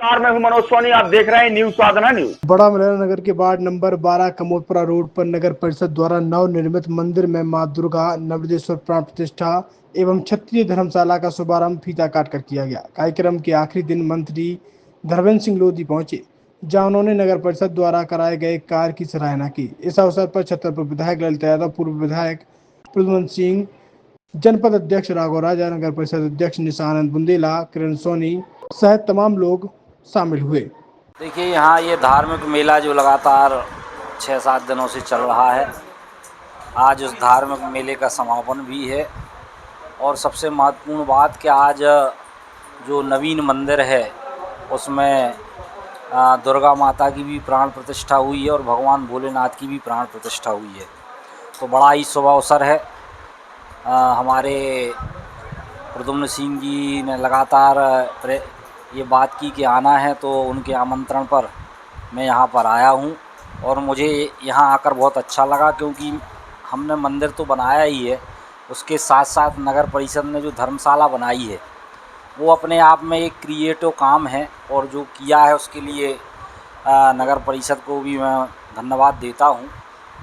मैं हूं मनोज सोनी, आप देख रहे हैं न्यूज साधना न्यूज। बड़ा मलेरा नगर के वार्ड नंबर 12 कमोदपुरा रोड पर नगर परिषद द्वारा नव निर्मित मंदिर में मां दुर्गा नवदेश्वर प्राण प्रतिष्ठा एवं क्षत्रिय धर्मशाला का शुभारंभ फीता काट कर किया गया। कार्यक्रम के आखिरी दिन मंत्री धर्मेंद्र सिंह लोधी पहुंचे, जहां उन्होंने नगर परिषद द्वारा कराए गए कार्य की सराहना की। इस अवसर पर छतरपुर विधायक ललिता यादव, पूर्व विधायक प्रद्युम्न सिंह, जनपद अध्यक्ष राघव राजा, नगर परिषद अध्यक्ष निशानंद बुंदेला, किरण सोनी सहित तमाम लोग शामिल हुए। देखिए, यहाँ ये धार्मिक मेला जो लगातार 6-7 दिनों से चल रहा है, आज उस धार्मिक मेले का समापन भी है। और सबसे महत्वपूर्ण बात कि आज जो नवीन मंदिर है उसमें दुर्गा माता की भी प्राण प्रतिष्ठा हुई है और भगवान भोलेनाथ की भी प्राण प्रतिष्ठा हुई है। तो बड़ा ही शुभ अवसर है। हमारे प्रद्युम्न सिंह जी ने लगातार ये बात की कि आना है, तो उनके आमंत्रण पर मैं यहाँ पर आया हूँ। और मुझे यहाँ आकर बहुत अच्छा लगा, क्योंकि हमने मंदिर तो बनाया ही है, उसके साथ साथ नगर परिषद ने जो धर्मशाला बनाई है वो अपने आप में एक क्रिएटिव काम है। और जो किया है उसके लिए नगर परिषद को भी मैं धन्यवाद देता हूँ।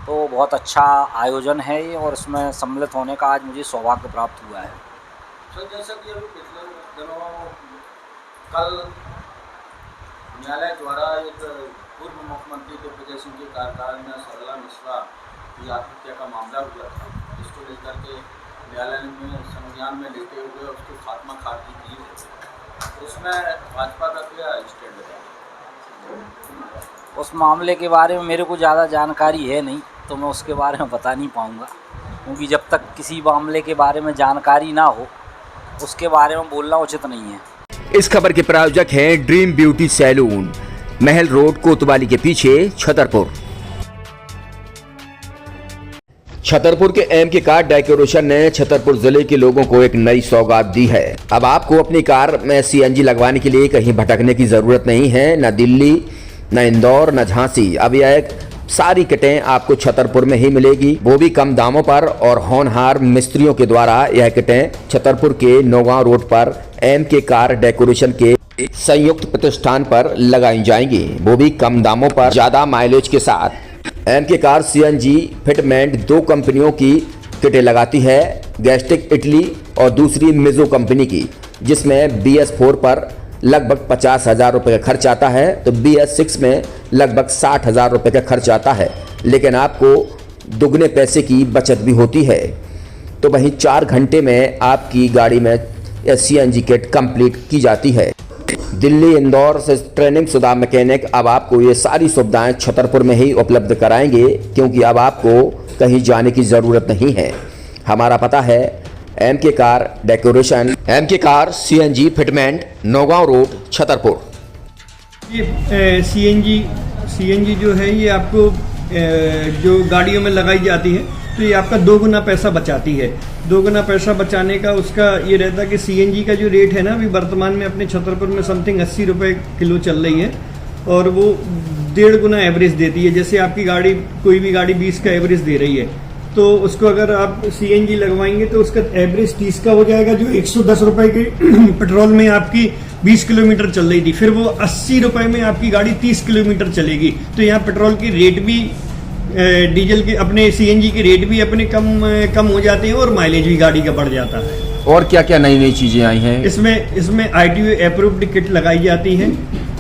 तो बहुत अच्छा आयोजन है ये, और इसमें सम्मिलित होने का आज मुझे सौभाग्य प्राप्त हुआ है। सर, जैसा कि अभी पिछले दिनों कल न्यायालय द्वारा एक पूर्व मुख्यमंत्री दिग्विजय सिंह के कार्यकाल में सरला मिश्रा की आत्महत्या का मामला हुआ था, जिसको लेकर के न्यायालय ने संज्ञान में लेते हुए उसकी खात्मा खारिज की है। उसमें भाजपा का क्या स्टैंड है? उस मामले के बारे में मेरे को ज़्यादा जानकारी है नहीं, तो मैं उसके बारे में बता नहीं पाऊँगा, क्योंकि जब तक किसी मामले के बारे में जानकारी ना हो उसके बारे में बोलना उचित नहीं है। इस खबर के प्रायोजक हैं ड्रीम ब्यूटी सैलून, महल रोड, कोतवाली के पीछे, छतरपुर। छतरपुर के एम के कार डेकोरेशन ने छतरपुर जिले के लोगों को एक नई सौगात दी है। अब आपको अपनी कार में सीएनजी लगवाने के लिए कहीं भटकने की जरूरत नहीं है, न दिल्ली, न इंदौर, न झांसी। अब यह सारी किटें आपको छतरपुर में ही मिलेगी, वो भी कम दामों पर। और होनहार मिस्त्रियों के द्वारा यह किटें छतरपुर के नौगांव रोड पर एम के कार डेकोरेशन के संयुक्त प्रतिष्ठान पर लगाई जाएंगी, वो भी कम दामों पर, ज्यादा माइलेज के साथ। एम के कार सीएनजी फिटमेंट 2 कंपनियों की किटें लगाती है, गैस्टिक इटली और दूसरी मिजो कंपनी की, जिसमें BS4 पर लगभग 50,000 रुपये का खर्च आता है, तो BS6 में लगभग 60,000 रुपये का खर्च आता है। लेकिन आपको दुगने पैसे की बचत भी होती है। तो वहीं 4 घंटे में आपकी गाड़ी में सीएनजी किट कंप्लीट की जाती है। दिल्ली, इंदौर से ट्रेनिंग शुदा मैकेनिक अब आपको ये सारी सुविधाएं छतरपुर में ही उपलब्ध कराएंगे, क्योंकि अब आपको कहीं जाने की ज़रूरत नहीं है। हमारा पता है एम के कार डेकोरेशन, एम के car CNG fitment, Naugaon road, Chhatarpur. ये सीएनजी जो है ये आपको जो गाड़ियों में लगाई जाती है, तो ये आपका 2 गुना पैसा बचाती है। 2 गुना पैसा बचाने का उसका ये रहता है कि सीएनजी का जो रेट है ना, अभी वर्तमान में अपने छतरपुर में समथिंग 80 रुपये किलो चल रही है, और वो 1.5 गुना एवरेज देती है। जैसे आपकी गाड़ी, कोई भी गाड़ी 20 का एवरेज दे रही है, तो उसको अगर आप सीएनजी लगवाएंगे तो उसका एवरेज 30 का हो जाएगा, जो 110 रुपए के पेट्रोल में आपकी 20 किलोमीटर चल रही थी, फिर वो 80 रुपए में आपकी गाड़ी 30 किलोमीटर चलेगी। तो यहाँ पेट्रोल की रेट भी, डीजल के, अपने सीएनजी के रेट भी अपने कम हो जाते हैं, और माइलेज भी गाड़ी का बढ़ जाता है। और क्या क्या नई नई चीजें आई हैं? इसमें ITO अप्रूव्ड किट लगाई जाती है,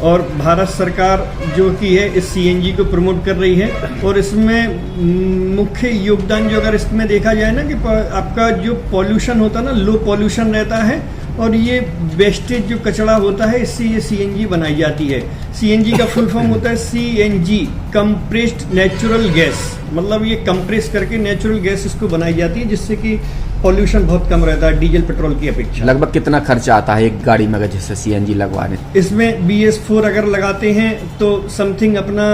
और भारत सरकार जो की है इस सीएनजी को प्रमोट कर रही है। और इसमें मुख्य योगदान जो अगर इसमें देखा जाए ना, कि आपका जो पॉल्यूशन होता है ना, लो पॉल्यूशन रहता है, और ये वेस्टेज जो कचरा होता है, इससे ये सीएनजी बनाई जाती है। सीएनजी का फुल फॉर्म होता है CNG, कंप्रेस्ड नेचुरल गैस, मतलब ये कंप्रेस करके नेचुरल गैस इसको बनाई जाती है, जिससे कि पॉल्यूशन बहुत कम रहता है डीजल पेट्रोल की अपेक्षा। लगभग कितना खर्चा आता है एक गाड़ी में अगर जैसे सीएनजी लगवाने? इसमें BS4 अगर लगाते हैं तो समथिंग अपना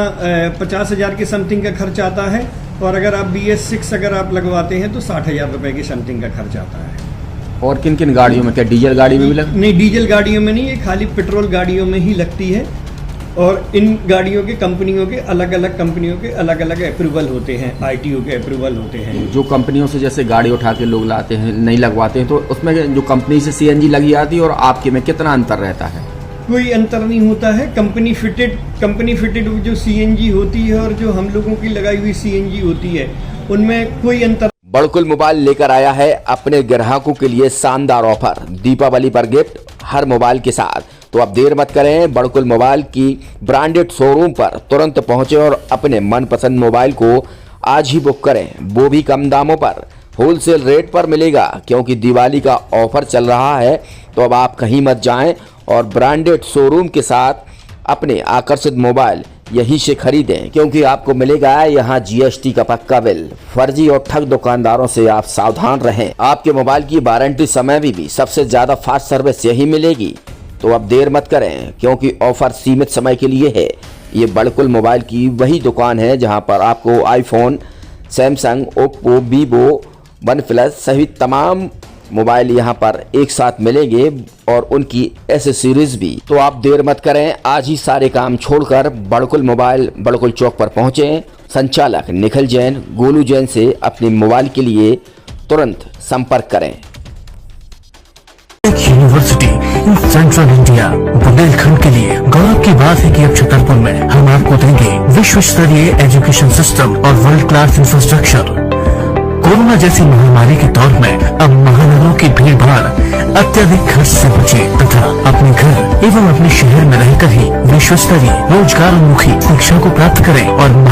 50,000 के समथिंग का खर्च आता है, और अगर आप BS6 अगर आप लगवाते हैं तो 60,000 रुपए की समथिंग का खर्च आता है। और किन किन गाड़ियों में, क्या डीजल गाड़ी में भी नहीं, डीजल गाड़ियों में नहीं, ये खाली पेट्रोल गाड़ियों में ही लगती है। और इन गाड़ियों के कंपनियों के अलग अलग अप्रूवल होते हैं, ITO के अप्रूवल होते हैं। जो कंपनियों से जैसे गाड़ी उठा के लोग लाते हैं, नहीं लगवाते हैं, तो उसमें जो कंपनी से सीएनजी लगी आती है और आपके में कितना अंतर रहता है? कोई अंतर नहीं होता है। कंपनी फिटेड जो सीएनजी होती है और जो हम लोगों की लगाई हुई सीएनजी होती है, उनमें कोई अंतर। बड़कुल मोबाइल लेकर आया है अपने ग्राहकों के लिए शानदार ऑफर, दीपावली पर गिफ्ट हर मोबाइल के साथ। तो अब देर मत करें, बड़कुल मोबाइल की ब्रांडेड शोरूम पर तुरंत पहुंचे और अपने मनपसंद मोबाइल को आज ही बुक करें, वो भी कम दामों पर, होलसेल रेट पर मिलेगा। क्योंकि दिवाली का ऑफर चल रहा है, तो अब आप कहीं मत जाएं और ब्रांडेड शोरूम के साथ अपने आकर्षित मोबाइल यहीं से खरीदें, क्योंकि आपको मिलेगा यहाँ जीएसटी का पक्का बिल। फर्जी और ठग दुकानदारों से आप सावधान रहें। आपके मोबाइल की वारंटी समय में भी सबसे ज्यादा फास्ट सर्विस यही मिलेगी। तो अब देर मत करें, क्योंकि ऑफर सीमित समय के लिए है। ये बड़कुल मोबाइल की वही दुकान है जहां पर आपको iPhone, Samsung, Oppo, Vivo, OnePlus सहित तमाम मोबाइल यहां पर एक साथ मिलेंगे और उनकी एसेसरीज भी। तो आप देर मत करें, आज ही सारे काम छोड़कर बड़कुल मोबाइल बड़कुल चौक पर पहुंचें। संचालक निखिल जैन, गोलू जैन से अपने मोबाइल के लिए तुरंत संपर्क करें। University in central India, Bundelkhand के लिए गौरव की बात है कि अब छतरपुर में हम आपको देंगे विश्व स्तरीय एजुकेशन सिस्टम और वर्ल्ड क्लास इंफ्रास्ट्रक्चर। कोरोना जैसी महामारी के दौर में अब महानगरों की भीड़ भाड़ अत्यधिक खर्च से बचे तथा अपने घर एवं अपने शहर में रहकर ही विश्व स्तरीय रोजगार उन्मुखी शिक्षा को प्राप्त करें और